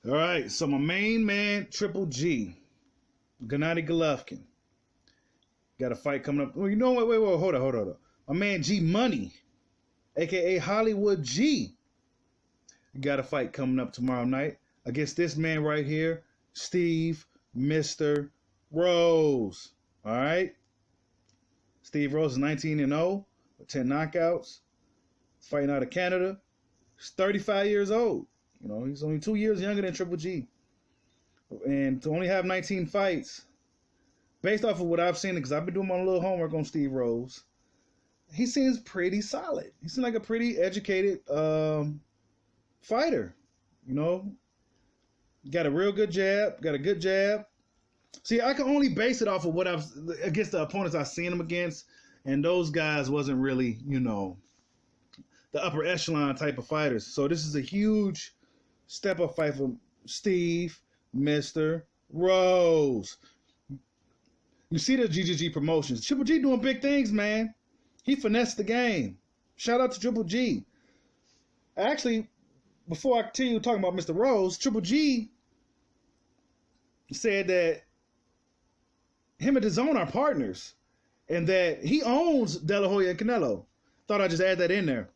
All right, so my main man, Triple G, Gennady Golovkin, got a fight coming up. Well, you know what? Wait, hold on. My man G Money, aka Hollywood G, got a fight coming up tomorrow night against this man right here, Steve Mr. Rose. All right, Steve Rose is 19-0 with 10 knockouts, fighting out of Canada. He's 35 years old. You know, he's only 2 years younger than Triple G. And to only have 19 fights, based off of what I've seen, because I've been doing my little homework on Steve Rose, he seems pretty solid. He seems like a pretty educated fighter. You know, got a real good jab, got a good jab. See, I can only base it off of what I've, against the opponents I've seen him against, and those guys wasn't really, you know, the upper echelon type of fighters. So this is a huge step up fight for Steve Mr. Rose. You see the GGG promotions. Triple G doing big things, man. He finessed the game. Shout out to Triple G. Actually, before I continue talking about Mr. Rose, Triple G said that him and DAZN are partners and that he owns De La Hoya and Canelo. Thought I'd just add that in there.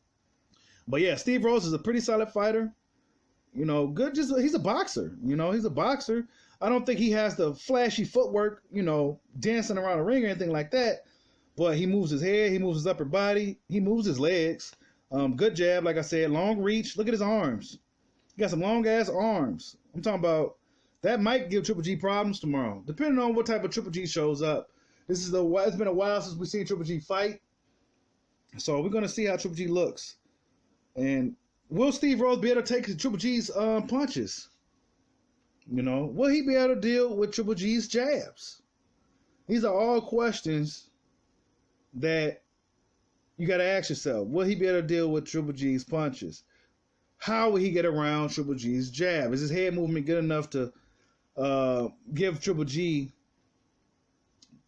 But yeah, Steve Rose is a pretty solid fighter. You know, good. Just he's a boxer. You know, he's a boxer. I don't think he has the flashy footwork, you know, dancing around the ring or anything like that. But he moves his head, he moves his upper body, he moves his legs. Good jab, like I said, long reach. Look at his arms. He got some long ass arms. I'm talking about that might give Triple G problems tomorrow, depending on what type of Triple G shows up. It's been a while since we've seen Triple G fight, so we're gonna see how Triple G looks. And will Steve Rose be able to take Triple G's punches? You know, will he be able to deal with Triple G's jabs? These are all questions that you got to ask yourself. Will he be able to deal with Triple G's punches? How will he get around Triple G's jab? Is his head movement good enough to give Triple G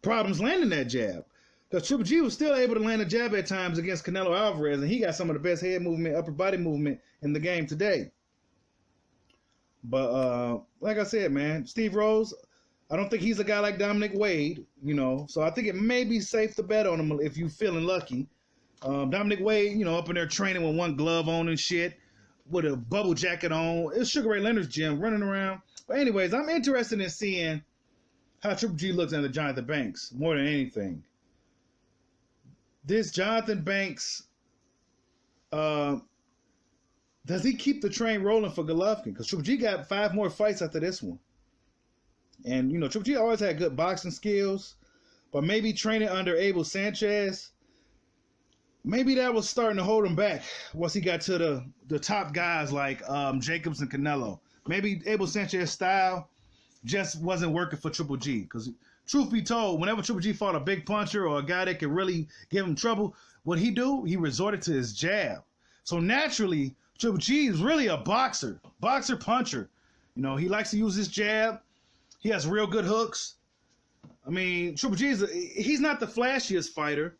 problems landing that jab? Because Triple G was still able to land a jab at times against Canelo Alvarez, and he got some of the best head movement, upper body movement in the game today. But like I said, man, Steve Rose, I don't think he's a guy like Dominic Wade, you know. So I think it may be safe to bet on him if you're feeling lucky. Dominic Wade, you know, up in there training with one glove on and shit, with a bubble jacket on. It's Sugar Ray Leonard's gym, running around. But anyways, I'm interested in seeing how Triple G looks under Jonathan Banks more than anything. This Jonathan Banks, does he keep the train rolling for Golovkin? Because Triple G got 5 more fights after this one. And, you know, Triple G always had good boxing skills. But maybe training under Abel Sanchez, maybe that was starting to hold him back once he got to the top guys like Jacobs and Canelo. Maybe Abel Sanchez's style just wasn't working for Triple G. Because truth be told, whenever Triple G fought a big puncher or a guy that could really give him trouble, what he do? He resorted to his jab. So naturally, Triple G is really a boxer puncher. You know, he likes to use his jab. He has real good hooks. I mean, Triple G he's not the flashiest fighter,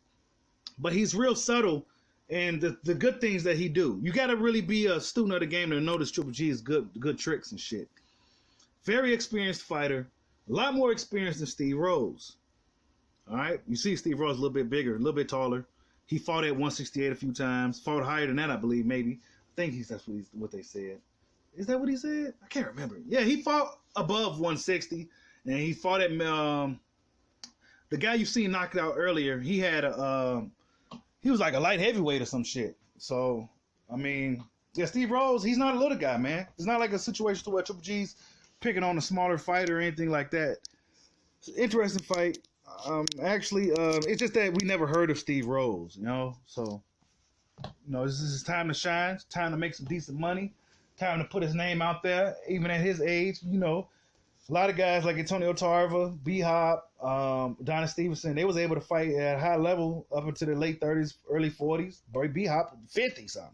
but he's real subtle in the good things that he do. You got to really be a student of the game to notice Triple G's good tricks and shit. Very experienced fighter. A lot more experience than Steve Rose. All right? You see Steve Rose a little bit bigger, a little bit taller. He fought at 168 a few times. Fought higher than that, I believe, maybe. I think that's what they said. Is that what he said? I can't remember. Yeah, he fought above 160. And he fought at... the guy you seen knocked out earlier, he had he was like a light heavyweight or some shit. So, I mean... Yeah, Steve Rose, he's not a little guy, man. It's not like a situation to where Triple G's picking on a smaller fighter or anything like that. It's an interesting fight. Actually, it's just that we never heard of Steve Rose, you know? So, you know, this is his time to shine. It's time to make some decent money. Time to put his name out there, even at his age, you know. A lot of guys like Antonio Tarver, B-Hop, Adonis Stevenson, they was able to fight at a high level up into the late 30s, early 40s. Boy, B-Hop, 50-something.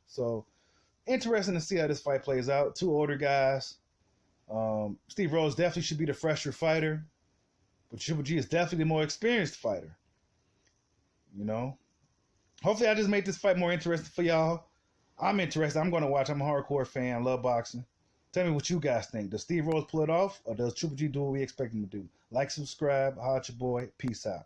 So, interesting to see how this fight plays out. 2 older guys. Steve Rose definitely should be the fresher fighter. But Triple G is definitely the more experienced fighter. You know? Hopefully I just made this fight more interesting for y'all. I'm interested. I'm going to watch. I'm a hardcore fan. I love boxing. Tell me what you guys think. Does Steve Rose pull it off, or does Triple G do what we expect him to do? Like, subscribe, holla at your boy. Peace out.